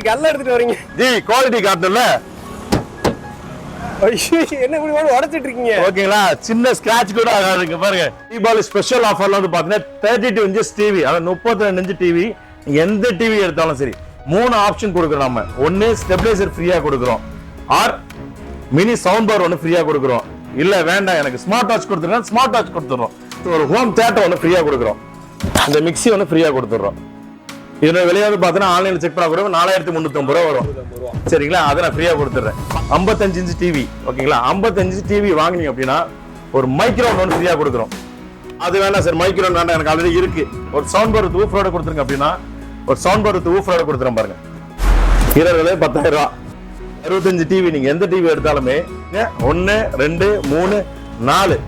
கல்ல எடுத்துட்டு வரீங்க ஜி குவாலிட்டி காட்டல என்ன இப்படி உடைச்சிட்டு இருக்கீங்க ஓகேங்களா சின்ன ஸ்கிராட்ச் கூட ஆகாதுங்க பாருங்க தீபாவளி ஸ்பெஷல் ஆஃபர்ல வந்து பாத்தீங்கன்னா 32 இன்ச்சஸ் டிவி அதாவது 32 இன்ச் டிவி எந்த டிவி எடுத்தாலும் சரி 3 ஆப்ஷன் கொடுக்குறோம் நம்ம ஒன்னு ஸ்டெபிலைசர் ஃப்ரீயா கொடுக்குறோம் ஆர் மினி சவுண்ட் பார் ஒன்னு ஃப்ரீயா கொடுக்குறோம் இல்ல வேண்டாம் எனக்கு ஸ்மார்ட் வாட்ச் கொடுத்துருங்க ஸ்மார்ட் வாட்ச் கொடுத்துறோம் ஒரு ஹோம் தியேட்டர் ஒன்னு ஃப்ரீயா கொடுக்குறோம் இந்த மிக்ஸி ஒன்னு ஃப்ரீயா கொடுத்துறோம் இதோட விலை வந்து பாத்தீங்கன்னா ஆன்லைன்ல செக் பண்ணா கூட 4350 ரூபாய் வரும் சரிங்களா அதை நான் ஃப்ரீயா கொடுத்துறேன் 55 இன்ச் டிவி ஓகேங்களா 55 இன்ச் டிவி வாங்குனீங்க அப்படின்னா ஒரு மைக்ரோஃபோன் ஒன்னு ஃப்ரீயா கொடுக்குறோம் அது வேணாம் சார் மைக்ரோஃபோன் வேண்டாம் எனக்கு ஆல்ரெடி இருக்கு ஒரு சவுண்ட் பார் வித் ஊஃபரோட கொடுத்துருங்க அப்படின்னா ஒரு சவுண்ட் பார் வித் ஊஃபரோட கொடுத்துறேன் பாருங்க இதோட 10000 ரூபாய் 65 டிவி நீங்க எந்த டிவி எடுத்தாலுமே 1 2 3 4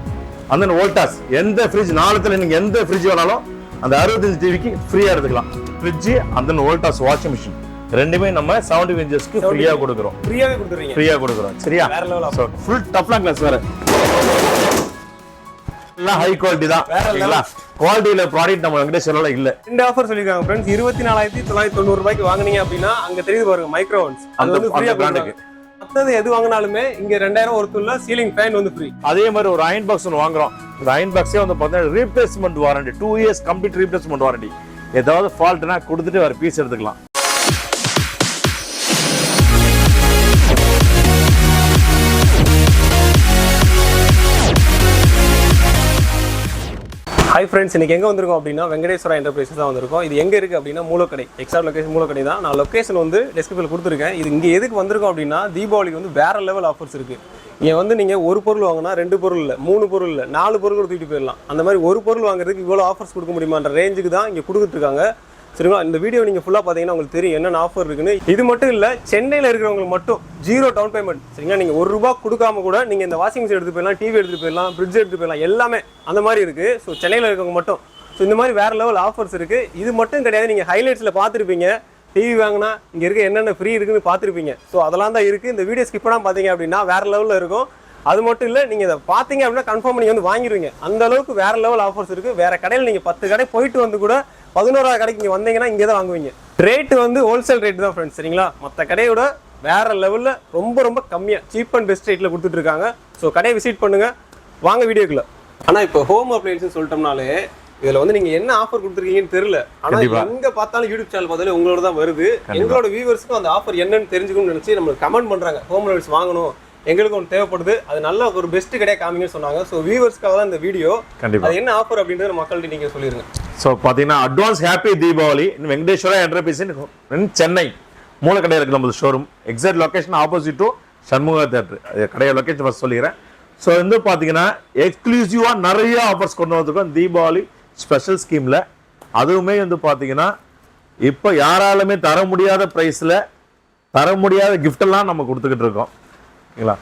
அந்த வோல்டாஸ் எந்த ஃப்ரிட்ஜ் 4த்துல நீங்க எந்த ஃப்ரிட்ஜ் வேணாலும் அந்த 65 டிவிக்கு ஃப்ரீயா எடுத்துக்கலாம் ஃப்ரிட்ஜ் அந்த வோல்டாஸ் வாஷிங் மிஷின் ரெண்டுமே நம்ம 70 இன்ச்சஸ்க்கு ஃப்ரீயா கொடுக்குறோம் ஃப்ரீயா கொடுக்குறோம் சரியா வேற லெவல் சோ ஃபுல் டஃப்லாம் கிளாஸ் வேற எல்லாம் ஹை குவாலிட்டி தான் சரிங்களா குவாலிட்டில ப்ராடக்ட் நம்ம வெங்கடேஸ்வரல இல்ல ரெண்டு ஆஃபர் சொல்லிருக்காங்க फ्रेंड्स 24990 ரூபாய்க்கு வாங்குனீங்க அப்படினா அங்க தெரியுது பாருங்க மைக்ரோஃபோன்ஸ் அது வந்து ஃப்ரீயா கொடுக்குறாங்க மத்தது எது வாங்குனாலுமே இங்க 2000 ஒருத்துள்ள சீலிங் ஃபேன் வந்து ஃப்ரீ அதே மாதிரி ஒரு அயன் பாக்ஸ் ஒன்னு வாங்குறோம் இந்த அயன் பாக்ஸே வந்து பாத்தீங்கன்னா replacement warranty 2 years complete replacement warranty ஏதாவது ஃபால்ட்னா கொடுத்துட்டு வேற பீஸ் எடுத்துக்கலாம் ஹாய் ஃப்ரெண்ட்ஸ் இன்னைக்கு எங்கே வந்திருக்கோம் அப்படின்னா வெங்கடேஸ்வரா என்டர்பிரைசஸ் தான் வந்திருக்கோம் இது எங்கே இருக்குது அப்படின்னா மூலக்கடை எக்ஸாக்ட் லொகேஷன் மூலக்கடை தான் நான் லொகேஷன் வந்து டெஸ்கிரிப்ஷனில் கொடுத்துருக்கேன் இது இங்கே எதுக்கு வந்திருக்கோம் அப்படின்னா தீபாவளிக்கு வந்து வேறு லெவல் ஆஃபர்ஸ் இருக்குது இங்கே வந்து நீங்கள் ஒரு பொருள் வாங்கினா 2 பொருள் இல்லை 3 பொருள் இல்லை 4 பொருள் தூக்கிட்டு போயிடலாம் அந்த மாதிரி ஒரு பொருள் வாங்குறதுக்கு இவ்வளோ ஆஃபர்ஸ் கொடுக்க முடியுமான்ற ரேஞ்சுக்கு தான் இங்கே கொடுத்துட்ருக்காங்க சரிங்களா இந்த வீடியோ நீங்கள் ஃபுல்லாக பார்த்தீங்கன்னா உங்களுக்கு தெரியும் என்னென்ன ஆஃபர் இருக்குன்னு இது மட்டும் இல்லை சென்னையில் இருக்கிறவங்களுக்கு மட்டும் 0 டவுன் பேமெண்ட் சரிங்களா நீங்கள் ₹1 கொடுக்காம கூட நீங்கள் இந்த வாஷிங் மிஷின் எடுத்து போயிடலாம் டிவி எடுத்துகிட்டு போயிடலாம் ஃப்ரிட்ஜ் எடுத்து போயிடலாம் எல்லாமே அந்த மாதிரி இருக்குது ஸோ சென்னையில் இருக்கவங்க மட்டும் ஸோ இந்த மாதிரி வேறு லெவல் ஆஃபர்ஸ் இருக்குது இது மட்டும் கிடையாது நீங்கள் ஹைலைட்ஸில் பார்த்துருப்பீங்க டிவி வாங்கினா இங்கே இருக்க என்னென்ன ஃப்ரீ இருக்குன்னு பார்த்துருப்பீங்க ஸோ அதெல்லாம் தான் இருக்குது இந்த வீடியோ ஸ்கிப் பண்ணாமல் பார்த்தீங்க அப்படின்னா வேறு லெவலில் இருக்கும் அது மட்டும் இல்லை நீங்கள் இதை பார்த்தீங்க அப்படின்னா கன்ஃபார்ம் நீங்கள் வந்து வாங்கிடுவீங்க அந்த அளவுக்கு வேறு லெவல் ஆஃபர்ஸ் இருக்குது வேறு கடையில் நீங்கள் 10 கடை போயிட்டு வந்து கூட 11வது கடைக்கு இங்கே வந்தீங்கன்னா இங்கே தான் வாங்குவீங்க ரேட்டு வந்து ஹோல்சேல் ரேட்டு தான் ஃப்ரெண்ட்ஸ் சரிங்களா மற்ற கடையோட வேறு லெவலில் ரொம்ப கம்மியாக சீப் அண்ட் பெஸ்ட் ரேட்டில் கொடுத்துட்ருக்காங்க ஸோ கடையை விசிட் பண்ணுங்கள் வாங்க வீடியோக்குள்ள ஆனால் இப்போ ஹோம் அப்ளையன்ஸ் சொல்லிட்டோம்னாலே இதில் வந்து நீங்கள் என்ன ஆஃபர் கொடுத்துருக்கீங்கன்னு தெரியல ஆனால் எங்கே பார்த்தாலும் யூடியூப் சேனல் பார்த்தாலும் உங்களோட தான் வருது எங்களோட வியூவர்ஸ்க்கும் அந்த ஆஃபர் என்னன்னு தெரிஞ்சுக்கணும்னு நினச்சி நம்மளுக்கு கமெண்ட் பண்ணுறாங்க ஹோம் அப்ளையன்ஸ் வாங்கணும் எங்களுக்கு ஒன்று தேவைப்படுது அது நல்ல ஒரு பெஸ்ட் கிடையாது காமிங்கன்னு சொன்னாங்க ஸோ வியூவர்ஸ்க்காக தான் இந்த வீடியோ அது என்ன ஆஃபர் அப்படின்றது மக்கள்கிட்ட நீங்கள் சொல்லிடுங்க ஸோ பார்த்தீங்கன்னா advance happy Deepavali Venkateswara enterprises Chennai Moolakadai இருக்கு நம்ம showroom exact location opposite to Shanmuga theatre கடையை லொகேஷன் ஃபர்ஸ்ட் சொல்லிக்கிறேன் ஸோ வந்து பார்த்தீங்கன்னா எக்ஸ்க்ளூசிவாக நிறைய ஆஃபர்ஸ் கொண்டு வந்திருக்கோம் தீபாவளி ஸ்பெஷல் ஸ்கீமில் அதுவுமே வந்து பார்த்தீங்கன்னா இப்போ யாராலுமே தர முடியாத ப்ரைஸில் தர முடியாத கிஃப்டெல்லாம் நம்ம கொடுத்துக்கிட்டு இருக்கோம் ஓகேங்களா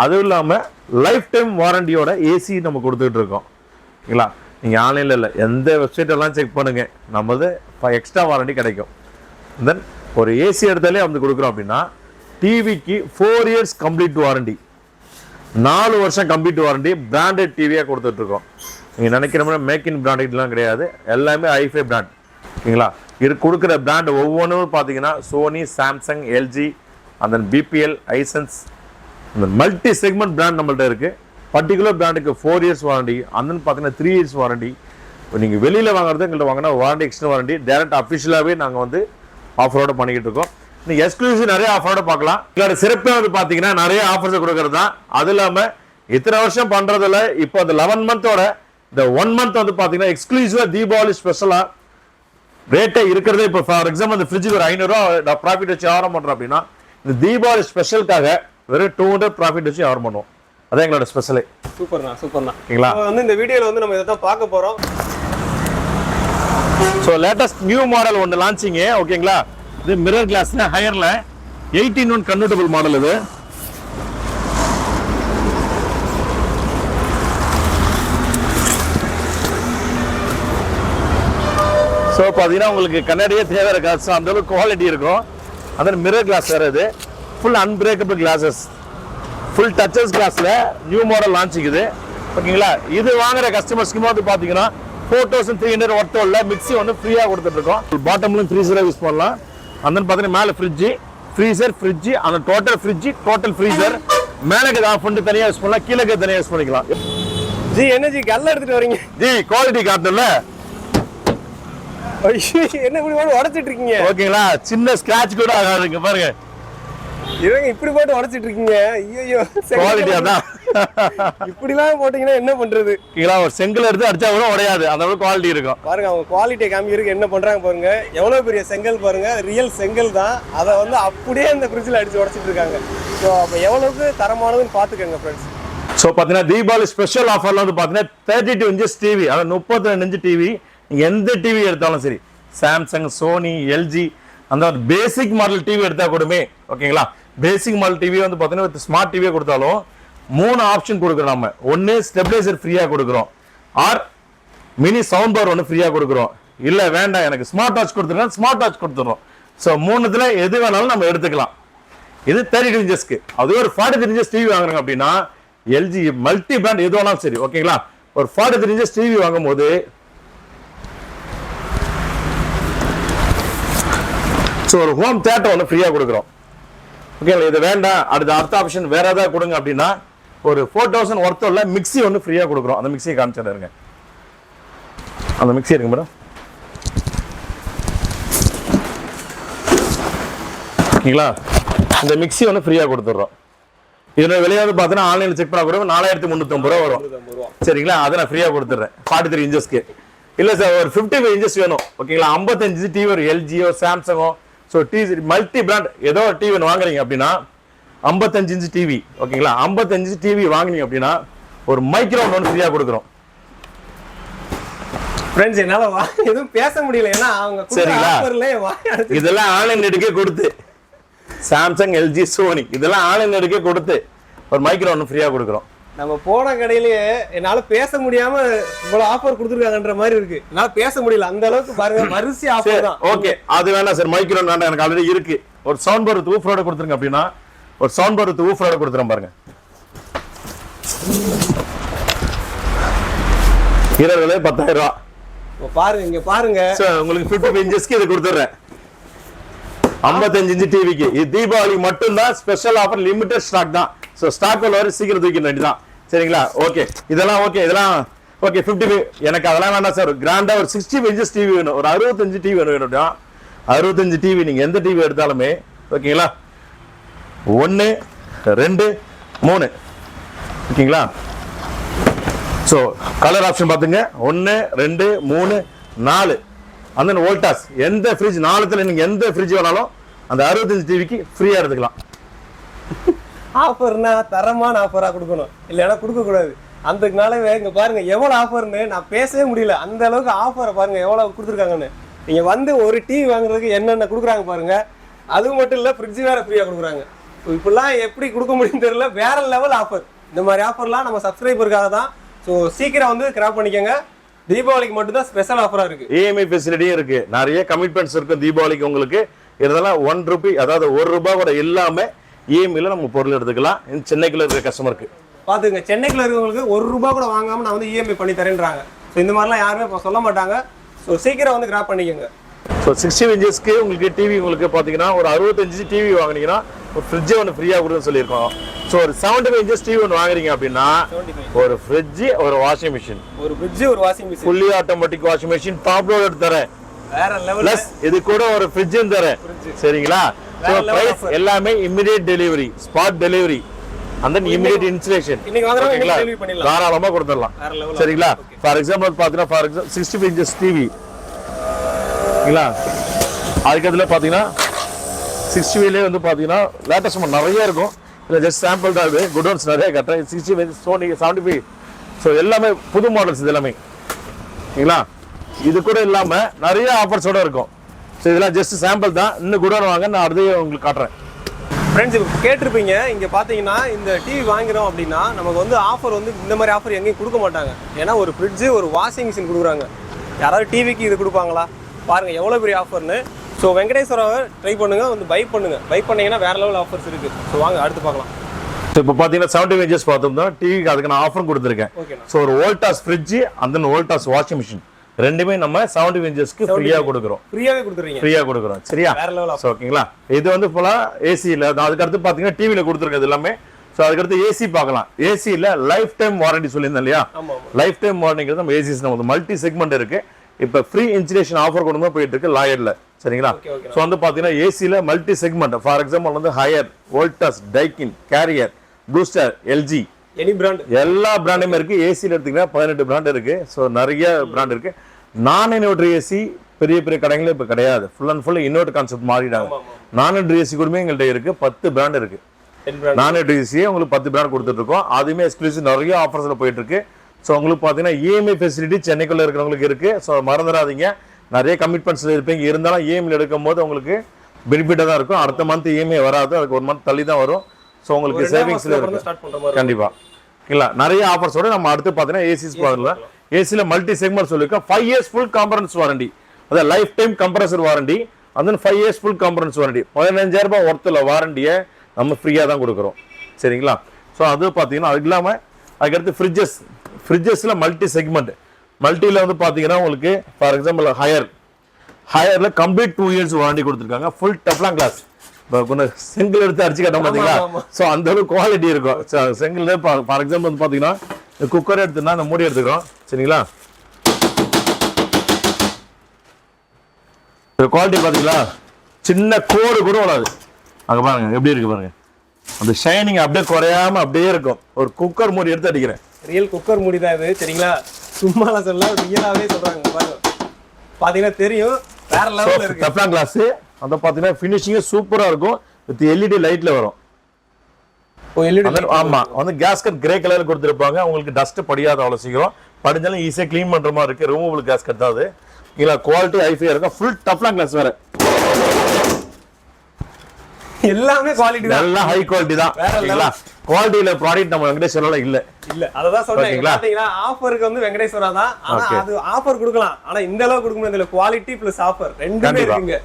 அதுவும் இல்லாமல் லைஃப் டைம் வாரண்டியோட ஏசி நம்ம கொடுத்துக்கிட்டு இருக்கோம் ஓகேங்களா நீங்கள் ஆன்லைனில் இல்லை எந்த வெப்சைட்டெல்லாம் செக் பண்ணுங்கள் நம்மது எக்ஸ்ட்ரா வாரண்டி கிடைக்கும் தென் ஒரு ஏசி எடுத்தாலே வந்து கொடுக்குறோம் அப்படின்னா டிவிக்கு 4 இயர்ஸ் கம்ப்ளீட் வாரண்டி 4 வருஷம் கம்ப்ளீட் வாரண்டி பிராண்டட் டிவியாக கொடுத்துட்ருக்கோம் நீங்கள் நினைக்கிற மாதிரி மேக் இன் பிராண்டட்லாம் கிடையாது எல்லாமே ஐஃபை பிராண்ட் ஓகேங்களா இது கொடுக்குற பிராண்ட் ஒவ்வொன்றும் பார்த்தீங்கன்னா சோனி சாம்சங் எல்ஜி அந்த பிபிஎல் ஐசன்ஸ் இந்த மல்டி செக்மெண்ட் பிராண்ட் நம்மள்ட்ட இருக்குது பர்டிகுலர் பிராண்டுக்கு 4 இயர்ஸ் வாரண்டி அந்த பார்த்தீங்கன்னா 3 இயர்ஸ் வாரண்டி இப்போ நீங்கள் வெளியில் வாங்குறது எங்கள்கிட்ட வாங்கினா வாரண்டி எக்ஸ்ட்ரா வாரண்டி டேரக்ட் அஃபிஷியலாகவே நாங்கள் வந்து ஆஃபரோட பண்ணிக்கிட்டு இருக்கோம் நீங்கள் எக்ஸ்க்ளூசிவ் நிறைய ஆஃபரோட பார்க்கலாம் எங்களோட சிறப்பே வந்து பார்த்தீங்கன்னா நிறைய ஆஃபர்ஸை கொடுக்கறது தான் அது இல்லாமல் இத்தனை வருஷம் பண்ணுறதுல இப்போ அந்த 11 மந்தோட இந்த 1 மந்த் வந்து பார்த்தீங்கன்னா எக்ஸ்க்ளூசிவாக தீபாவளி ஸ்பெஷலாக ரேட்டே இருக்கிறதே இப்போ ஃபார் எக்ஸாம்பிள் அந்த ஃப்ரிட்ஜுக்கு ஒரு 500 ப்ராஃபிட் வச்சு ஆரம் பண்ணுறோம் அப்படின்னா இந்த தீபாவளி ஸ்பெஷலுக்காக வெறும் 200 ப்ராஃபிட் வச்சு ஆரம் பண்ணுவோம் அதான் எங்களோட ஸ்பெஷலே சூப்பர்ண்ணா ஓகேங்களா வந்து இந்த வீடியோவில் வந்து நம்ம இதை தான் பார்க்க போகிறோம் ஸோ லேட்டஸ்ட் நியூ மாடல் ஒன்று லான்ச்சிங்க ஓகேங்களா இது மிரர் கிளாஸ்ல ஹையர்ல 18-1 கன்வெர்ட்டபிள் மாடல் இது ஸோ பார்த்தீங்கன்னா உங்களுக்கு கண்ணாடியே தேவை இருக்காது ஸோ அந்த அளவுக்கு குவாலிட்டி இருக்கும் அந்த மிரர் கிளாஸ் வேறு இது full unbreakable glasses full touches கிளாஸில் நியூ மாடல் லான்ச்சிக்குது ஓகேங்களா இது வாங்குற கஸ்டமர்ஸ்க்கு வந்து பார்த்தீங்கன்னா 4300 ஒர்த்தோட மிக்ஸி ஒன்று ஃப்ரீயாக கொடுத்துட்ருக்கோம் பாட்டம்லையும் ஃப்ரீசராக யூஸ் பண்ணலாம் அந்த பார்த்தீங்கன்னா மேலே ஃப்ரிட்ஜு ஃப்ரீசர் ஃப்ரிட்ஜு அந்த டோட்டல் ஃப்ரிட்ஜு டோட்டல் ஃப்ரீசர் மேலே ஆஃப் பண்ணிட்டு தனியாக யூஸ் பண்ணலாம் கீழே தனியாக யூஸ் பண்ணிக்கலாம். ஜி என்ன ஜி கல்ல எடுத்துட்டு வரீங்க ஜி குவாலிட்டி காட்டணும்ல. என்ன இப்படி போட்டு உடைச்சிட்டு இருக்கீங்க? ஓகேங்களா, சின்ன ஸ்கிராட்ச் கூட ஆகாதுங்க பாருங்க. இவங்க இப்படி போட்டு உடைச்சிட்டு இருக்கீங்க. ஐயோ குவாலிட்டி அதான். இப்படிலாம் போட்டீங்கன்னா என்ன பண்றது? ஓகேங்களா, ஒரு செங்கல் எடுத்து அடிச்சா கூட உடையாது, அந்த அளவுக்கு குவாலிட்டி இருக்கும். பாருங்க அவங்க குவாலிட்டியை காமிக்கிறதுக்கு என்ன பண்றாங்க பாருங்க. எவ்வளவு பெரிய செங்கல் பாருங்க, ரியல் செங்கல் தான். அதை வந்து அப்படியே இந்த ஃப்ரிட்ஜில் அடிச்சு உடைச்சிட்டு இருக்காங்க. ஸோ அப்போ எவ்வளவுக்கு தரமானதுன்னு பார்த்துக்கோங்க ஃப்ரெண்ட்ஸ். ஸோ பார்த்தீங்கன்னா தீபாவளி ஸ்பெஷல் ஆஃபர்ல வந்து பார்த்தீங்கன்னா 32 இன்ச்சஸ் டிவி, அதாவது 32 இன்ச் டிவி. நீங்கள் எந்த டிவி எடுத்தாலும் சரி, சாம்சங், சோனி, எல்ஜி, அந்த பேசிக் மாடல் டிவி எடுத்தால் கூடமே ஓகேங்களா. பேசிக் மாடல் டிவி வந்து பார்த்தீங்கன்னா ஸ்மார்ட் டிவியை கொடுத்தாலும் 3 ஆப்ஷன் கொடுக்குறோம். நம்ம ஒன்று ஸ்டெபிளைசர் ஃப்ரீயாக கொடுக்குறோம், ஆர் மினி சவுண்ட் பார் ஒன்று ஃப்ரீயாக கொடுக்குறோம். இல்லை வேண்டாம் எனக்கு ஸ்மார்ட் வாட்ச் கொடுத்துருக்கோம், ஸ்மார்ட் வாட்ச் கொடுத்துட்றோம். ஸோ 3த்துல எது வேணாலும் நம்ம எடுத்துக்கலாம். இது 32 இன்ச்சஸ்க்கு. அதுவே ஒரு 43 இன்ச்சஸ் டிவி வாங்குறாங்க அப்படின்னா எல்ஜி மல்டி பிராண்ட் எது வேணாலும் சரி ஓகேங்களா. ஒரு 43 இன்ச்சஸ் டிவி வாங்கும் போது ஒரு ஹோம் தியேட்டர் ஒன்று ஃப்ரீயாக கொடுக்குறோம். ஓகேங்களா, இது வேண்டாம் அடுத்த ஆப்ஷன் வேற ஏதாவது கொடுங்க அப்படின்னா ஒரு 4000 ஒர்த் உள்ள மிக்சி ஒன்று ஃப்ரீயாக கொடுக்குறோம். அந்த மிக்சியை காமிச்சிருங்க. அந்த மிக்சி இருக்கு மேடம். ஓகேங்களா, இந்த மிக்சி ஒன்று ஃப்ரீயாக கொடுத்துட்றோம். இதோட விலையாவது பார்த்தீங்கன்னா ஆன்லைனில் செக் பண்ண கூட 4350 ரூபா வரும். சரிங்களா, அதை நான் ஃப்ரீயாக கொடுத்துட்றேன் 43 இன்ச்சஸ்க்கு. இல்லை சார் ஒரு 55 இன்ச்சஸ் வேணும் ஓகேங்களா, 55 டிவி ஒரு எல்ஜியோ சாம்சங்கோ ஸோ டிவி மல்டி பிராண்ட் ஏதோ ஒரு டிவி வாங்குறீங்க அப்படின்னா 55 இன்ச் டிவி ஓகேங்களா. 55 இன்ச் டிவி வாங்கினீங்க அப்படின்னா ஒரு மைக்ரோஃபோன் ஒன்று ஃப்ரீயாக கொடுக்குறோம். ஃப்ரெண்ட்ஸ் என்னால எதுவும் பேச முடியல, ஏன்னா அவங்க சரிங்களா. இதெல்லாம் ஆன்லைன் எடுக்கே கொடுத்து சாம்சங், எல்ஜி, சோனி இதெல்லாம் ஆன்லைன் எடுக்கே கொடுத்து ஒரு மைக்ரோஃபோன் ஃப்ரீயாக கொடுக்குறோம். நம்ம போன கடையிலேயே என்னால பேச முடியாம இவ்வளவு ஆஃபர் கொடுத்துருக்காங்கன்ற மாதிரி இருக்கு. என்னால பேச முடியல, அந்த அளவுக்கு பாருங்க வரிசை ஆஃபர் தான். ஓகே, அது வேணாம் சார், மைக்ரோஃபோன் வேண்டாம், எனக்கு ஆல்ரெடி இருக்கு. ஒரு சவுண்ட் பார் வித் ஊஃபரோட கொடுத்துருங்க அப்படின்னா ஒரு சவுண்ட் பார் வித் ஊஃபரோட கொடுத்துறேன் பாருங்க. விலை 10,000 ரூபா. பாருங்க இங்க பாருங்க சார், உங்களுக்கு 55 இன்ச்சஸ்க்கு இது கொடுத்துறேன். 55 இன்ச் டிவிக்கு இது தீபாவளி மட்டும் தான் ஸ்பெஷல் ஆஃபர், லிமிடெட் ஸ்டாக் தான். ஸோ ஸ்டாக் வர சீக்கிரம் தூக்கிட வேண்டியதான். சரிங்களா, ஓகே இதெல்லாம் ஓகே, இதெல்லாம் ஓகே. 55 எனக்கு அதெல்லாம் வேண்டாம் சார், கிராண்டா ஒரு 65 இன்ச்சஸ் டிவி வேணும், ஒரு 65 டிவி வேணும். 65 டிவி நீங்க எந்த டிவி எடுத்தாலுமே ஓகேங்களா, 1 2 3 ஓகேங்களா. ஸோ கலர் ஆப்ஷன் பார்த்துங்க, 1 2 3 4. அந்த வோல்டாஸ் எந்த ஃப்ரிட்ஜ் 4த்துல நீங்க எந்த ஃப்ரிட்ஜ் வேணாலும் அந்த 65 டிவிக்கு ஃப்ரீயா எடுத்துக்கலாம். ஆஃபர்னா தரமான ஆஃபரா கொடுக்கணும், இல்லைன்னா கொடுக்க கூடாது. அதுக்குனால இங்க பாருங்க எவ்வளவு ஆஃபர்னு நான் பேசவே முடியல. அந்த அளவுக்கு ஆஃபரை பாருங்க எவ்வளவு கொடுத்துருக்காங்கன்னு. நீங்க வந்து ஒரு டிவி வாங்குறதுக்கு என்னென்ன கொடுக்குறாங்க பாருங்க. அது மட்டும் இல்ல ஃப்ரிட்ஜ் வேற ஃப்ரீயா கொடுக்குறாங்க. இப்படிலாம் எப்படி கொடுக்க முடியும் தெரியல, வேற லெவல் ஆஃபர். இந்த மாதிரி ஆஃபர்லாம் நம்ம சப்ஸ்கிரைபருக்காக தான். ஸோ சீக்கிரம் வந்து கிராப் பண்ணிக்கோங்க. தீபாவளிக்கு மட்டும் தான் ஸ்பெஷல் ஆஃபரா இருக்கு. இஎம்ஐ ஃபெசிலிட்டியும் இருக்கு, நிறைய கமிட்மெண்ட்ஸ் இருக்கு தீபாவளிக்கு உங்களுக்கு. இதெல்லாம் 1 ரூபி, அதாவது 1 ரூபாய் கூட இல்லாம இஎம்ஐல நம்ம பொருள் எடுத்துக்கலாம். சென்னைக்குள்ள இருக்கிற கஸ்டமருக்கு பாத்துங்க, சென்னைக்குள்ள இருக்கவங்களுக்கு 1 ரூபாய் கூட வாங்காம நான் வந்து இஎம்ஐ பண்ணி தரேன்றாங்க. ஸோ இந்த மாதிரிலாம் யாருமே இப்போ சொல்ல மாட்டாங்க. ஸோ சீக்கிரம் வந்து கிராப் பண்ணிக்கோங்க. ஸோ 60 இன்ச்சஸ்க்கு உங்களுக்கு டிவி உங்களுக்கு பார்த்தீங்கன்னா ஒரு 65 டிவி வாங்கினீங்கன்னா ஒரு ஃப்ரிட்ஜ் ஒன்று ஃப்ரீயாக கொடுன்னு சொல்லியிருக்கோம். ஸோ ஒரு 75 இன்ச்சஸ் டிவி ஒன்று வாங்குறீங்க அப்படின்னா ஒரு ஃப்ரிட்ஜ், ஒரு வாஷிங் மிஷின், ஒரு ஃப்ரிட்ஜ், ஒரு washing machine, fully automatic washing machine top load தரேன். வேற லெவல். பிளஸ் இது கூட ஒரு ஃப்ரிட்ஜும் தரேன். சரிங்களா. ஸோ பிரைஸ் எல்லாமே இமிடியேட் டெலிவரி, ஸ்பாட் டெலிவரி, அந்த இமிடியேட் இன்ஸ்டலேஷன் தாராளமா கொடுத்துடலாம். சரிங்களா. ஃபார் எக்ஸாம்பிள் பார்த்தீங்கன்னா 65 இன்ச்சஸ் டிவி அதுக்கு அதில் பார்த்தீங்கன்னா 60 வந்து பார்த்தீங்கன்னா லேட்டஸ்ட் நிறைய இருக்கும். இல்லை ஜஸ்ட் சாம்பிள் தான், இது குடோன்ஸ் நிறைய கட்டுறேன். 60 சோனி 75. ஸோ எல்லாமே புது மாடல்ஸ் இது எல்லாமே சரிங்களா. இது கூட இல்லாமல் நிறைய ஆஃபர்ஸோட இருக்கும். ஸோ இதெல்லாம் ஜஸ்ட் சாம்பிள் தான், இன்னும் குடோன் வாங்க, நான் அடுத்து உங்களுக்கு காட்டுறேன். ஃப்ரெண்ட்ஸ் இப்போ கேட்டிருப்பீங்க, இங்கே பார்த்தீங்கன்னா இந்த டிவி வாங்கிறோம் அப்படின்னா நமக்கு வந்து ஆஃபர் வந்து இந்த மாதிரி ஆஃபர் எங்கேயும் கொடுக்க மாட்டாங்க. ஏன்னா ஒரு ஃப்ரிட்ஜு, ஒரு வாஷிங் மிஷின் கொடுக்குறாங்க. யாராவது டிவிக்கு இது கொடுப்பாங்களா? பாருங்கள் எவ்வளோ பெரிய ஆஃபர்னு. ஸோ வெங்கடேஸ்வராவை ட்ரை பண்ணுங்கள், வந்து பை பண்ணுங்கள். பை பண்ணிங்கன்னா வேறு லெவல் ஆஃபர்ஸ் இருக்குது. ஸோ வாங்க அடுத்து பார்க்கலாம். ஸோ இப்போ பார்த்தீங்கன்னா 75 இன்ச்சஸ் பார்த்தோம்னா டிவிக்கு அதுக்கு நான் ஆஃபர் கொடுத்துருக்கேன். ஸோ ஒரு வோல்டாஸ் ஃப்ரிட்ஜு, அந்த வோல்டாஸ் வாஷிங் மிஷின் ரெண்டுமே நம்ம 75 இன்ச்சஸ்க்கு ஃப்ரீயா கொடுக்குறோம். ஃப்ரீயா கொடுக்குறோம். சரியா? ஓகேங்களா? இது வந்து ஃபுல்லா ஏசில. அதுக்கு அடுத்து பாத்தீங்கன்னா டிவில கொடுத்துருக்கிறது எல்லாமே. ஸோ அதுக்கடுத்து ஏசி பார்க்கலாம். ஏசியில் லைஃப் டைம் வாரண்டி சொல்லியிருந்தேன் இல்லையா? லைஃப் டைம் வாரண்டிங்கிறது நம்ம ஏசிஸ் நம்ம மல்டி செக்மெண்ட் இருக்கு. இப்போ ஃப்ரீ இன்சுலேஷன் ஆஃபர் கொண்டு தான் போயிட்டு இருக்கு லாயர்ல. சரிங்களா? ஸோ வந்து பார்த்தீங்கன்னா ஏசியில் மல்டி செக்மெண்ட் ஃபார் எக்ஸாம்பிள் வந்து Haier, Voltas, Daikin, Carrier, Blue Star, LG, any brand எல்லா பிராண்டுமே இருக்கு. ஏசியில் எடுத்தீங்கன்னா 18 பிராண்ட் இருக்கு. ஸோ நிறைய பிராண்ட் இருக்கு. நான் இன்வெர்டர் ஏசி பெரிய பெரிய கடைகளும் இப்போ கிடையாது. Full and full inverter concept மாறிடாங்க. நான் இன்வெர்டர் ஏசி கூடமே எங்கள்கிட்ட இருக்கு. 10 பிராண்ட் இருக்கு. நான் ஏசியே உங்களுக்கு 10 பிராண்ட் கொடுத்துட்டு இருக்கோம். அதுவுமே எக்ஸ்க்ளூசிவ் நிறைய ஆஃபர்ஸ்ல போயிட்டு இருக்கு. ஸோ உங்களுக்கு பார்த்தீங்கன்னா இஎம்ஐ ஃபெசிலிட்டி சென்னைக்குள்ள இருக்கிறவங்களுக்கு இருக்கு. ஸோ மறந்துடாதீங்க, நிறைய கமிட்மெண்ட்ஸ்ல இருப்பீங்க. இருந்தாலும் இஎம்ஐ எடுக்கும் போது உங்களுக்கு பெனிஃபிட்டாக தான் இருக்கும். அடுத்த மந்த் இஎம்ஐ வராது, அதுக்கு 1 மந்த் தள்ளி தான் வரும். ஸோ உங்களுக்கு சேவிங்ஸ்ல இருக்கு கண்டிப்பா. இல்ல நிறைய ஆஃபர்ஸோட நம்ம அடுத்து பார்த்தீங்கன்னா ஏசிஸ் பார்க்கலாம். ஏசியில் மல்டி செக்மெண்ட் சொல்லியிருக்கோம். 5 years ஃபுல் காம்பரன்ஸ் வாரண்டி, அதாவது லைஃப் டைம் கம்ப்ரஸர் வாரண்டி, அந்த 5 years ஃபுல் காம்பரன்ஸ் வாரண்டி. 15,000 ரூபாய் ஒருத்தல வாரண்டியை நம்ம ஃப்ரீயாக தான் கொடுக்குறோம். சரிங்களா? ஸோ அது பார்த்தீங்கன்னா அதுக்கு இல்லாமல் அதுக்கடுத்து ஃப்ரிட்ஜஸில் மல்டி செக்மெண்ட். மல்டியில் வந்து பார்த்தீங்கன்னா உங்களுக்கு ஃபார் எக்ஸாம்பிள் ஹையரில் கம்ப்ளீட் 2 years வாரண்டி கொடுத்துருக்காங்க. Full Teflon glass. இப்போ கொஞ்சம் செங்கல் எடுத்து அடிச்சு கட்ட பார்த்தீங்களா? ஸோ அந்த அளவுக்கு குவாலிட்டி இருக்கும். செங்கல் ஃபார் எக்ஸாம்பிள் வந்து பார்த்தீங்கன்னா குக்கர் எடுத்துனா அந்த மூடி எடுத்துக்கிறோம். சரிங்களா? குவாலிட்டி பார்த்தீங்களா? சின்ன கோடு கூட வராது. அங்கே பாருங்க எப்படி இருக்கு பாருங்க. அந்த ஷைனிங் அப்படியே குறையாம அப்படியே இருக்கும். ஒரு குக்கர் மூடி எடுத்து அடிக்கிறேன். ரியல் குக்கர் மூடி தான் இது. சரிங்களா? சும்மாலாம் சொல்ல ரியலாவே சொல்றாங்க. பாருங்க பாத்தீங்கன்னா தெரியும், வேற லெவல்ல இருக்கு. Teflon glass. அந்த பாத்தீங்கன்னா ஃபினிஷிங் சூப்பரா இருக்கும். வித் எல்இடி லைட்ல வரும். Oh LED. ஆமா, வந்து கேஸ்கட் கிரே கலர்ல கொடுத்திருப்பாங்க. உங்களுக்கு டஸ்ட் படியாத அவ்வளவு சீக்கிரம். படிஞ்சாலும் ஈஸியா க்ளீன் பண்ற மாதிரி இருக்கு. ரிமூவபிள் கேஸ்கட் தான் அது. இல்ல குவாலிட்டி ஹைஃபையா இருக்கும். ஃபுல் டெஃப்லான் கிளாஸ் வேற. எல்லாமே குவாலிட்டி தான். எல்லாம் ஹை குவாலிட்டி தான். சரிங்களா? குவாலிட்டில ப்ராடக்ட் நம்ம வெங்கடேஸ்வரால இல்ல. அததான் சொல்றேன். பாத்தீங்கன்னா ஆஃபருக்கு வந்து வெங்கடேஸ்வரா தான். ஆனா அது ஆஃபர் கொடுக்கலாம். ஆனா இந்த அளவுக்கு கொடுக்க முடியாது. குவாலிட்டி பிளஸ் ஆஃபர் ரெண்டுமே இருக்குங்க.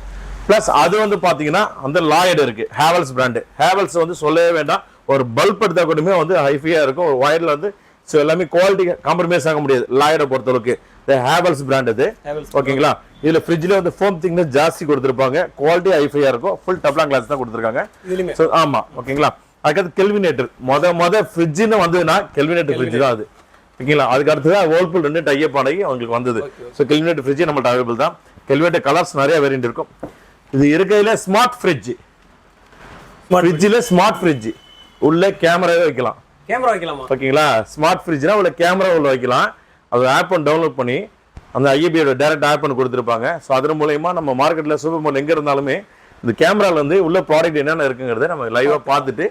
பிளஸ் அது வந்து பாத்தீங்கன்னா அந்த லாயர்ட் இருக்கு. ஹேவல்ஸ் பிராண்ட். ஹேவல்ஸ் வந்து சொல்லவே வேண்டாம். ஒரு பல்ப் எடுத்தா கூடமே வந்து ஹைஃபையா இருக்கும். ஒரு வயர்ல வந்து ஸோ எல்லாமே குவாலிட்டி காம்ப்ரமைஸ் ஆக முடியாது லாயர்டை பொறுத்தளவுக்கு. ஹேவல்ஸ் பிராண்ட் இது. ஓகேங்களா? இதுல ஃப்ரிட்ஜ்ல வந்து ஃபோம் திக்னஸ் ஜாஸ்தி கொடுத்திருப்பாங்க. குவாலிட்டி ஹைஃபையா இருக்கும். ஃபுல் டெஃப்லான் கிளாஸ் தான் கொடுத்திருக்காங்க. ஆமா ஓகேங்களா? அதுக்கடுத்து கெல்வினேட்டர். மொத ஃப்ரிட்ஜ்னு வந்ததுன்னா கெல்வினேட்டர் ஃப்ரிட்ஜ் தான் அது. ஓகேங்களா? அதுக்கு அடுத்ததான் வேர்ல்பூல் 2 டைப் ஆகி அவங்களுக்கு வந்தது. ஸோ கெல்வினேட்டர் ஃப்ரிட்ஜ் நம்மள்ட்ட அவைலபிள் தான். கெல்வினேட்டர் கலர்ஸ் நிறைய வேரியன்ட் இருக்கும். இது இருக்கையில ஸ்மார்ட் ஃப்ரிட்ஜ். ஃப்ரிட்ஜ்ல ஸ்மார்ட் ஃப்ரிட்ஜ் உள்ள கேமராவே வைக்கலாம். கேமரா வைக்கலாமா? ஓகேங்களா? ஸ்மார்ட் ஃப்ரிட்ஜ்னா உள்ள கேமரா உள்ள வைக்கலாம். அது ஆப் டவுன்லோட் பண்ணி அந்த ஐஏபியோட டைரக்ட் ஆப் பண்ணி கொடுத்துருப்பாங்க. ஸோ அதன் மூலயமா நம்ம மார்க்கெட்ல சூப்பர் மார்க்கெட் எங்க இருந்தாலுமே இந்த கேமரால வந்து உள்ள ப்ராடக்ட் என்னென்ன இருக்குங்கிறத நம்ம லைவா பார்த்துட்டு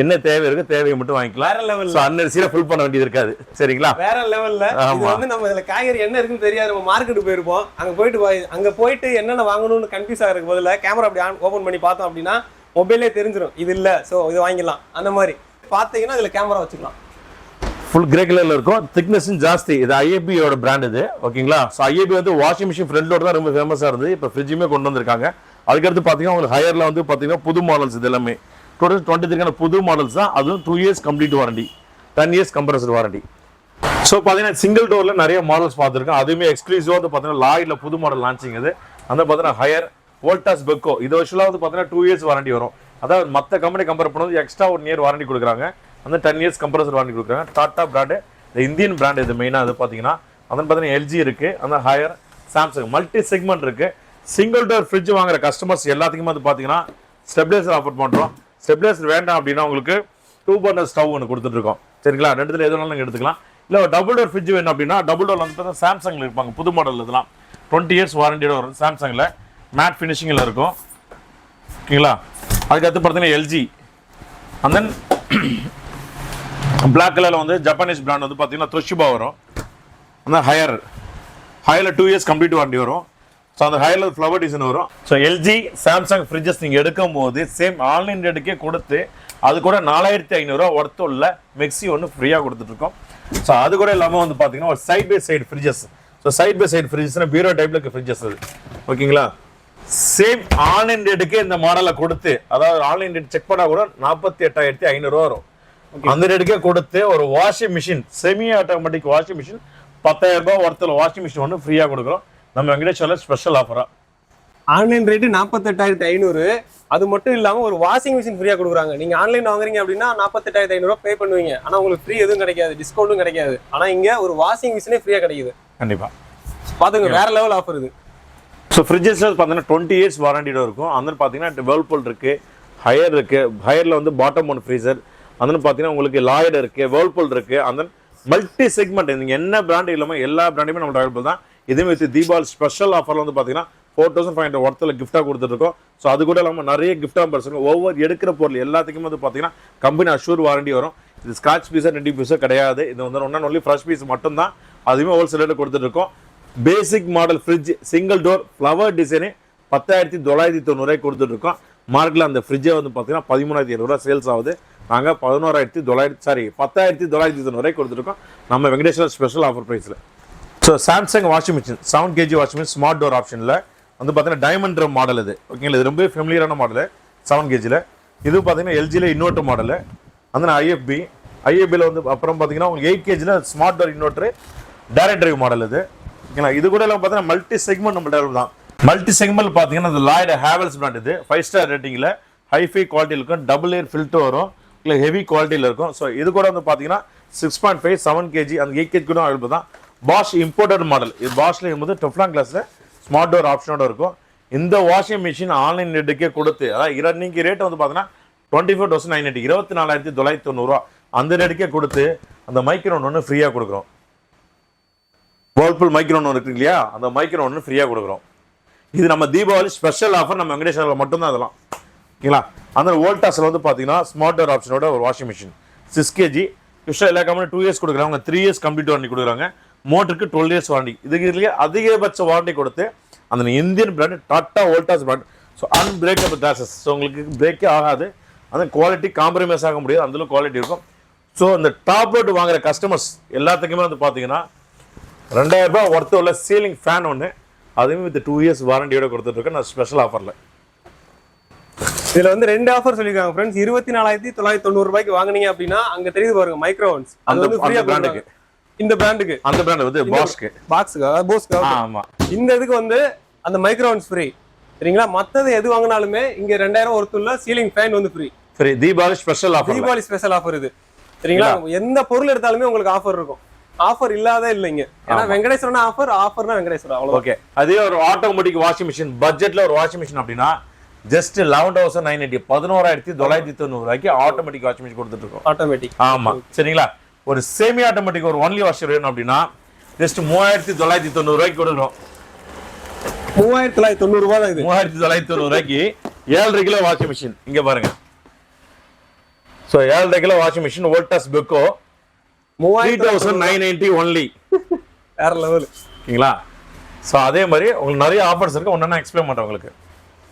என்ன தேவை இருக்கு தேவையை மட்டும் வாங்கிக்கலாம். ஸோ அன்னரிசியில ஃபில் பண்ண வேண்டியது இருக்காது. சரிங்களா? வேற லெவல்ல. இது வந்து நம்ம இதுல காய்கறி என்ன இருக்குன்னு தெரியாது. நம்ம மார்க்கெட் போயிருப்போம். அங்க போயிட்டு என்னென்ன வாங்கணும்னு கன்ஃபியூஸ் ஆகிறதுக்கு பதிலா கேமரா அப்படி ஓபன் பண்ணி பார்த்தோம் அப்படின்னா மொபைலே தெரிஞ்சிடும் இது இல்ல, ஸோ இது வாங்கிடலாம். அந்த மாதிரி பார்த்தீங்கன்னா இதுல கேமரா வச்சுக்கலாம். ஃபுல் கிரே கலர்ல இருக்கும். திக்னஸும் ஜாஸ்தி. இது ஐஏபியோட பிராண்ட் இது. ஓகேங்களா? ஸோ ஐஏபி வந்து வாஷிங் மிஷின் ஃப்ரண்டோட தான் ரொம்ப ஃபேமஸா இருந்தது. இப்போ ஃப்ரிட்ஜுமே கொண்டு வந்திருக்காங்க. அதுக்கடுத்து பார்த்தீங்கன்னா உங்களுக்கு ஹையர்ல வந்து பார்த்தீங்கன்னா புது மாடல்ஸ். இது எல்லாமே 2023 புது மாடல்ஸ் தான். அதுவும் 2 years complete warranty, 10 years compressor warranty. So பார்த்தீங்கன்னா சிங்கிள் டோர்ல நிறைய மாடல்ஸ் பார்த்துருக்கோம். அதுவுமே எக்ஸ்க்ளூசிவா வந்து பார்த்தீங்கன்னா லாய்ட்ல புது மாடல் லான்ச்சிங் இது. அந்த பார்த்தீங்கன்னா ஹையர் வோல்டாஸ் பெக்கோ. இது வருஷம் வந்து பார்த்தீங்கன்னா 2 years வாரண்டி வரும். அதாவது மற்ற கம்பெனி கம்பேர் பண்ணும்போது எக்ஸ்ட்ரா 1 year வாரண்டி கொடுக்குறாங்க. அந்த 10 years கம்ப்ரஸர் வாரண்டி கொடுக்குறாங்க. டாடா பிராண்டு, இந்த இந்தியன் பிராண்ட் இது மெயினாக. அது பார்த்தீங்கன்னா அதன் பார்த்தீங்கன்னா எல்ஜி இருக்கு. அந்த ஹையர் சாம்சங் மல்டி செக்மெண்ட் இருக்கு. சிங்கிள் டோர் ஃப்ரிட்ஜ் வாங்குற கஸ்டமர்ஸ் எல்லாத்துக்குமே வந்து பார்த்தீங்கன்னா ஸ்டெபிலைசர் ஆஃபர் பண்ணுறோம். ஸ்டெபிலைசர் வேண்டாம் அப்படின்னா உங்களுக்கு 2 burner ஸ்டவ் ஒன்று கொடுத்துட்டு இருக்கோம். சரிங்களா? ரெண்டுத்துல எது வேணாலும் எடுத்துக்கலாம். இல்லை டபுள் டோர் ஃப்ரிட்ஜ் வேணும் அப்படின்னா டபுள் டோர் வந்து பார்த்தீங்கன்னா சாம்சங்ல இருப்பாங்க. புது மாடல் இதெல்லாம் 20 years வாரண்டியோட வரும். சாம்சங்ல மேட் ஃபினிஷிங்கில் இருக்கும். ஓகேங்களா? அதுக்கடுத்து பார்த்தீங்கன்னா எல்ஜி. அண்ட் தென் பிளாக் கலர்ல வந்து ஜப்பானீஸ் பிராண்ட் வந்து பார்த்தீங்கன்னா தொஷிபா வரும். அந்த ஹையரில் 2 years கம்ப்ளீட் வாரண்டி வரும். ஸோ அந்த ஹையரில் ஃப்ளவர் டிசைன் வரும். ஸோ எல்ஜி சாம்சங் ஃப்ரிட்ஜஸ் நீங்கள் எடுக்கும் போது சேம் ஆன்லைன் ரேட்டுக்கே கொடுத்து அது கூட 4500 ஒர்த்து உள்ள மிக்ஸி ஒன்று ஃப்ரீயாக கொடுத்துட்ருக்கோம். ஸோ அது கூட இல்லாமல் வந்து பார்த்தீங்கன்னா ஒரு side by side fridges. So side by side ஃப்ரிட்ஜஸ்னா பீரோ டைப்ல இருக்க ஃப்ரிட்ஜஸ் அது. ஓகேங்களா? சேம் ஆன்லைன் ரேட்டுக்கே இந்த மாடலை கொடுத்து, அதாவது ஆன்லைன் ரேட் செக் பண்ணா கூட 48,500 வரும். அந்த ரேட்டுக்கே கொடுத்து ஒரு washing machine, semi automatic washing machine 10,000 ரூபாய் ஒருத்தர் வாஷிங் மிஷின் ஒன்று ஃப்ரீயாக கொடுக்குறோம் நம்ம வெங்கடேஸ்வரில் ஸ்பெஷல் ஆஃபராக. Online rate 48,500. அது மட்டும் இல்லாமல் ஒரு வாஷிங் மிஷின் ஃப்ரீயாக கொடுக்குறாங்க. நீங்கள் ஆன்லைன் வாங்குறீங்க அப்படின்னா 48,500 பே பண்ணுவீங்க. ஆனால் உங்களுக்கு ஃப்ரீ எதுவும் கிடைக்காது, டிஸ்கவுண்ட்டும் கிடைக்காது. ஆனால் இங்கே ஒரு வாஷிங் மிஷினே ஃப்ரீயாக கிடைக்குது. கண்டிப்பாக பார்த்துங்க, வேற லெவல் ஆஃபர் இது. ஸோ ஃப்ரிட்ஜஸில் பார்த்தீங்கன்னா 20 years வாரண்டியோட இருக்கும். அந்த பார்த்தீங்கன்னா வேர்ல்பூல் இருக்குது, ஹையர் இருக்குது. ஹையரில் வந்து பாட்டம் ஒன் ஃப்ரீசர். அந்த பார்த்தீங்கன்னா உங்களுக்கு லாய்டு இருக்குது, வேர்ல்பூல் இருக்குது. அந்த மல்டி செக்மெண்ட் நீங்கள் என்ன பிராண்ட் இல்லாமல் எல்லா பிராண்டுமே நம்ம அவைலபிள் தான். இதே மாதிரி தீபாவளி ஸ்பெஷல் ஆஃபரில் வந்து பார்த்தீங்கன்னா 4,500 ஒருத்தர் கிஃப்டாக கொடுத்துருக்கோம். ஸோ அது கூட இல்லாமல் நிறைய கிஃப்டாக பர்சன் ஒவ்வொரு எடுக்கிற பொருள் எல்லாத்துக்குமே வந்து பார்த்தீங்கன்னா கம்பெனி அஷூர் வாரண்டி வரும். இது ஸ்காட்ச் பீஸாக 2 பீஸோ கிடையாது. இது வந்து ஒன்லி ஃப்ரெஷ் பீஸ் மட்டும்தான். அதுவுமே ஹோல்சேல் ரேட்டில் கொடுத்துட்ருக்கோம். Basic model fridge single door flower design 10,990 கொடுத்துட்ருக்கோம். மார்க்கில் அந்த ஃப்ரிட்ஜை வந்து பார்த்தீங்கன்னா 13,700 சேல்ஸ் ஆகுது. நாங்கள் 10,990 கொடுத்துருக்கோம் நம்ம வெங்கடேஸ்வரர் ஸ்பெஷல் ஆஃபர் ப்ரைஸில். So Samsung washing machine 7 kg washing machine smart door ஆப்ஷனில் வந்து பார்த்தீங்கன்னா டைமண்ட் ட்ரம் மாடல் இது. ஓகேங்களா, இது ரொம்ப ஃபெமிலியரான மாடல் 7 kgல. இது பார்த்தீங்கன்னா எல்ஜியில் இன்வெர்ட்டர் மாடல். அந்த ஐஎஃப்பியில் வந்து அப்புறம் பார்த்தீங்கன்னா உங்களுக்கு 8 kgல smart door inverter direct drive model இது. ஓகேங்களா, இது கூட எல்லாம் பார்த்தீங்கன்னா மல்டி செக்மெண்ட் நம்ம டெவலப் தான். மல்டி செக்மெண்ட் பார்த்தீங்கன்னா இந்த லாய்டு ஹேவல்ஸ் பிராண்ட் இது 5 star ரேட்டிங்கில் ஹைஃபை குவாலிட்டி இருக்கும். டபுள் ஏர் ஃபில்டர் வரும், இல்லை ஹெவி குவாலிட்டியில் இருக்கும். ஸோ இது கூட வந்து பார்த்தீங்கன்னா 6.5 7 kg அந்த 8 kg கூட அவைலபிள் தான். பாஷ் இம்போர்ட்டட் மாடல் இது. பாஷ்ல இருக்கும்போது டெஃப்லான் கிளாஸில் ஸ்மார்ட் டோர் ஆப்ஷனோட இருக்கும். இந்த வாஷிங் மிஷின் ஆன்லைன் ரேட்டுக்கே கொடுத்து, அதாவது இன்னைக்கு ரேட் வந்து பார்த்தீங்கன்னா 24,990 24,990 அந்த ரேட்டுக்கே கொடுத்து அந்த மைக்ரோன் ஒன்று ஃப்ரீயாக கொடுக்குறோம். வேர்ல்பூல் மைக்ரோன் ஒன்று இருக்கு இல்லையா, அந்த மைக்ரோன் ஒன்று ஃப்ரீயாக கொடுக்குறோம். இது நம்ம தீபாவளி ஸ்பெஷல் ஆஃபர் நம்ம வெங்கடேஸ்வரில் மட்டும்தான் அதெல்லாம். ஓகேங்களா, அந்த வோல்டாஸில் வந்து பார்த்தீங்கன்னா ஸ்மார்ட் டோர் ஆப்ஷனோட ஒரு வாஷிங் மிஷின் 6 kg யூஸ்வலாக எல்லா கம்பெனி 2 years கொடுக்குறாங்க. 3 years கம்ப்ளீட் வாரண்டி கொடுக்குறாங்க. மோட்டருக்கு 12 years வாரண்டி. இதுக்கு இதுலேயே அதிகபட்ச வாரண்டி கொடுத்து அந்த Indian brand tata Voltas brand. So unbreakable classes. So உங்களுக்கு பிரேக்கே ஆகாது. அந்த குவாலிட்டி காம்ப்ரமைஸ் ஆக முடியாது, அந்த குவாலிட்டி இருக்கும். ஸோ இந்த டாப் லோட் வாங்குற கஸ்டமர்ஸ் எல்லாத்துக்குமே வந்து பார்த்தீங்கன்னா 2,000 ரூபாய் ஒர்த்து உள்ள சீலிங் ஃபேன் ஒன்று, அதுவும் வித் 2 years வாரண்டியோட கொடுத்துட்ருக்கேன் நான் ஸ்பெஷல் ஆஃபரில். இதுல வந்து 2 ஆஃபர் சொல்லிருக்காங்க ஃப்ரெண்ட்ஸ். 24,990 ரூபாய்க்கு வாங்குனீங்க அப்படின்னா அங்க தெரியுது பாருங்க மைக்ரோவன்ஸ். அது வந்து ஃப்ரீயா பிராண்டுக்கு, இந்த பிராண்டுக்கு, அந்த பிராண்ட் வந்து போஸ்க்கு. ஆமா, இந்த இதுக்கு வந்து அந்த மைக்ரோவன்ஸ் ஃப்ரீ. சரிங்களா, மத்தது எது வாங்கினாலுமே இங்க 2,000 ஒருத்துள்ள சீலிங் ஃபேன் வந்து ஃப்ரீ. தீபாவளி ஸ்பெஷல் ஆஃபர் இது. சரிங்களா, எந்த பொருள் எடுத்தாலுமே உங்களுக்கு ஆஃபர் இருக்கும். ஆஃபர் இல்லாத இல்லைங்க. ஏன்னா வெங்கடேஸ்வரனா ஆஃபர்னா வெங்கடேஸ்வரா அவ்வளவு. ஓகே, அதே ஒரு ஆட்டோமேட்டிக் வாஷிங் மிஷின் பட்ஜெட்ல ஒரு வாஷிங் மிஷின் அப்படின்னா ஜஸ்ட் 11,980 11,990 ரூபாய்க்கு ஆட்டோமேட்டிக் வாஷிங் மிஷின் கொடுத்துட்டு இருக்கோம். ஆட்டோமேட்டிக், ஆமா. சரிங்களா, ஒரு செமி ஆட்டோமேட்டிக் ஒரு ஒன்லி வாஷர் வேணும் அப்படின்னா ஜஸ்ட் 3,990 ரூபாய்க்கு கொடுக்குறோம். 3,990 ரூபாய் தான் இது. 3,990 ரூபாய்க்கு 7.5 கிலோ வாஷிங் மிஷின் இங்க பாருங்க. So 7.5 kilo washing machine Voltas Beko 3,990 only. வேற லெவல். ஓகேங்களா, சோ அதே மாதிரி உங்களுக்கு நிறைய ஆஃபர்ஸ் இருக்கு. ஒண்ணா எக்ஸ்பிளைன் பண்றேன் உங்களுக்கு.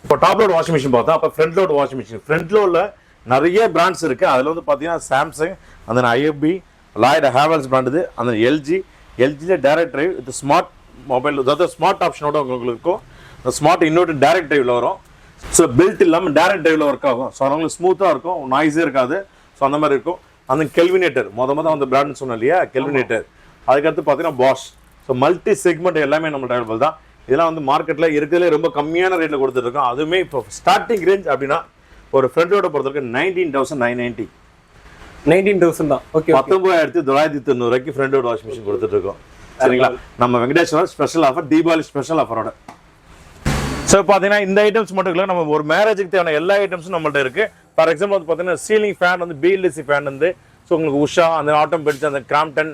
இப்போ டாப் லோட் வாஷிங் மிஷின் பார்த்தா, அப்போ front load washing machine. Front லோட்ல நிறைய பிராண்ட்ஸ் இருக்கு. அதுல வந்து பாத்தீங்கன்னா சாம்சங், அந்த ஐஎஃப்பி, லாய்டு ஹேவல்ஸ் பிராண்ட் இது, அந்த எல்ஜில டைரக்ட் டிரைவ் இது ஸ்மார்ட் மொபைல், அதாவது ஸ்மார்ட் ஆப்ஷனோட உங்களுக்கு இருக்கும். ஸ்மார்ட் இன்வெர்ட்டர் டைரக்ட் டிரைவ்ல வரும். ஸோ பில்ட் இல்லாமல் டைரக்ட் டிரைவ்ல ஒர்க் ஆகும். ஸோ அவங்களுக்கு ஸ்மூத்தாக இருக்கும், நாய்ஸே இருக்காது. ஸோ அந்த மாதிரி இருக்கும். அந்த கெல்வினேட்டர் மொதல் அந்த பிராண்ட் சொன்னோம் இல்லையா, கெல்வினேட்டர். அதுக்கடுத்து பார்த்தீங்கன்னா பாஷ். ஸோ மல்டி செக்மெண்ட் எல்லாமே நம்ம அவைலபிள் தான். இதெல்லாம் வந்து மார்க்கெட்டில் இருக்கிறதுலே ரொம்ப கம்மியான ரேட்டில் கொடுத்துருக்கோம். அதுவுமே இப்போ ஸ்டார்டிங் ரேஞ்ச் அப்படின்னா ஒரு ஃப்ரெண்டோட பொறுத்தவரைக்கும் 19,990. 19,000 தான். ஓகே, 19,990 ரூபாய்க்கு ஃப்ரெண்டோட வாஷிங் மிஷின் கொடுத்துட்டு இருக்கோம். சரிங்களா, நம்ம Venkateswara special offer, Deepavali special ஆஃபரோட. ஸோ பார்த்தீங்கன்னா இந்த ஐட்டம்ஸ் மட்டும் இல்லை, நம்ம ஒரு மேரேஜுக்கு தேவையான எல்லா ஐட்டம்ஸும் நம்மள்ட்ட இருக்கு. ஃபார் எக்ஸாம்பிள் வந்து பார்த்தீங்கன்னா சீலிங் ஃபேன் வந்து பிஎல்டிசி ஃபேன் வந்து, ஸோ உங்களுக்கு உஷா, அந்த ஆட்டம் பெட்ஸ், அந்த கிராம்டன்.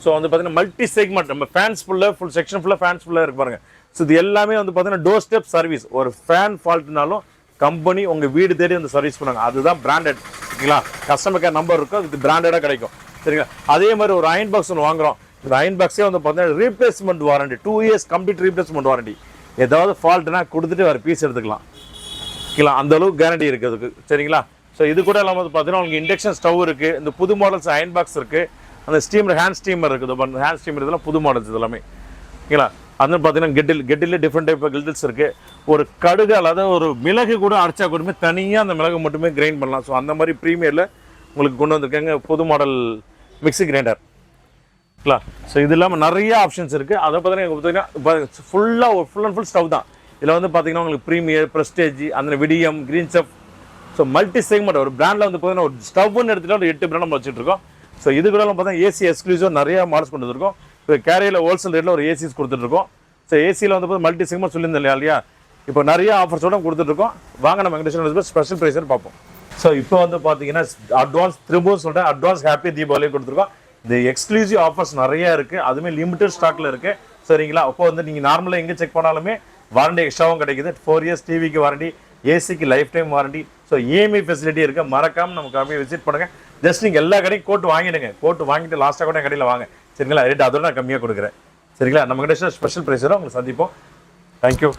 ஸோ வந்து பார்த்தீங்கன்னா மல்டி செக்மெண்ட் நம்ம ஃபேன்ஸ் ஃபுல் செக்ஷன் ஃபுல்லாக ஃபேன்ஸ் ஃபுல்லாக இருக்கு பாருங்க. ஸோ இது எல்லாமே வந்து பார்த்தீங்கன்னா டோர் ஸ்டெப் சர்வீஸ். ஒரு ஃபேன் ஃபால்ட்னாலும் கம்பெனி உங்கள் வீடு தேடி வந்து சர்வீஸ் பண்ணுவாங்க. அதுதான் பிராண்டட். ஓகேங்களா, கஸ்டமர் கேர் நம்பர் இருக்கும், இது பிராண்டடாக கிடைக்கும். சரிங்களா, அதே மாதிரி ஒரு அயன் பாக்ஸ் ஒன்று வாங்குறோம். இந்த அயன் பாக்ஸே வந்து பார்த்தீங்கன்னா replacement warranty, 2 years complete replacement warranty. ஏதாவது ஃபால்ட்னா கொடுத்துட்டு வேறு பீஸ் எடுத்துக்கலாம். ஓகேங்களா, அந்த அளவுக்கு கேரண்டி இருக்குது அதுக்கு. சரிங்களா, ஸோ இது கூட இல்லாமல் வந்து பார்த்தீங்கன்னா உங்களுக்கு இண்டக்ஷன் ஸ்டவ் இருக்குது. இந்த புது மாடல்ஸ் அயன் பாக்ஸ் இருக்குது. அந்த ஸ்டீமர், ஹேண்ட் ஸ்டீமர் இருக்குது. ஹேண்ட் ஸ்டீமர் இதெல்லாம் புது மாடல்ஸ் இதெல்லாமே. ஓகேங்களா, அது பார்த்தீங்கன்னா கெட்டில் டிஃப்ரெண்ட் டைப் ஆஃப் கில்டில்ஸ் இருக்குது. ஒரு கடுகு அதாவது ஒரு மிளகு கூட அரைச்சா கூடமே தனியாக அந்த மிளகு மட்டுமே கிரைண்ட் பண்ணலாம். ஸோ அந்த மாதிரி ப்ரீமியரில் உங்களுக்கு கொண்டு வந்திருக்காங்க புது மாடல் மிக்ஸி கிரைண்டர். ஸோ இது இல்லாமல் நிறைய ஆப்ஷன்ஸ் இருக்குது. அதை பார்த்தீங்கன்னா ஃபுல் அண்ட் ஃபுல் ஸ்டவ் தான். இதில் வந்து பார்த்தீங்கன்னா உங்களுக்கு ப்ரீமியர், ப்ரெஸ்டேஜ், அந்த Vidiem, Green Chef, so multi segment ஒரு பிராண்டில் வந்து பார்த்தீங்கன்னா ஒரு ஸ்டவ்னு எடுத்துகிட்டு ஒரு 8 பிராண்ட் நம்ம வச்சுட்டு இருக்கோம். ஸோ இது கூட பார்த்தீங்கன்னா ஏசி எக்ஸ்க்ளூசிவ் நிறைய மாடல்ஸ் கொண்டு வந்துருக்கோம். இப்போ கேரியில் ஹோல்சேல் ரேட்டில் ஒரு ஏசிஸ் கொடுத்துட்ருக்கோம். ஸோ ஏசியில் வந்து மல்டி செக்மெண்ட் சொல்லியிருந்தேன் இல்லையா, இப்போ நிறைய ஆஃபர்ஸோட கொடுத்துட்ருக்கோம். வாங்க நம்ம வெங்கடேஸ்வரா ஸ்பெஷல் ப்ரைஸர் பார்ப்போம். ஸோ இப்போ வந்து பார்த்தீங்கன்னா அட்வான்ஸ் திரும்பவும் சொல்கிறேன், அட்வான்ஸ் ஹாப்பி தீபாவளி கொடுத்துருக்கோம். இந்த எக்ஸ்க்ளூசிவ் ஆஃபர்ஸ் நிறைய இருக்குது, அதுவுமே லிமிடெட் ஸ்டாக்ல இருக்குது. சரிங்களா, அப்போ வந்து நீங்கள் நார்மலாக எங்கே செக் பண்ணாலுமே வாரண்டி எக்ஸ்ட்ராவும் கிடைக்குது. 4 இயர்ஸ் டிவிக்கு வாரண்டி, ஏசிக்கு lifetime warranty. So EMI facility இருக்குது. மறக்காமல் நமக்கு அப்படியே விசிட் பண்ணுங்கள். ஜஸ்ட் நீங்கள் எல்லா கடையும் கோட் வாங்கிடுங்க. கோட் வாங்கிட்டு லாஸ்ட்டாக கூட கடையில் வாங்க. சரிங்களா, ரேட் அதோட நான் கம்மியாக கொடுக்குறேன். சரிங்களா, நம்ம கிட்ட ஸ்பெஷல் ப்ரைஸரோட உங்களுக்கு சந்திப்போம். தேங்க்யூ.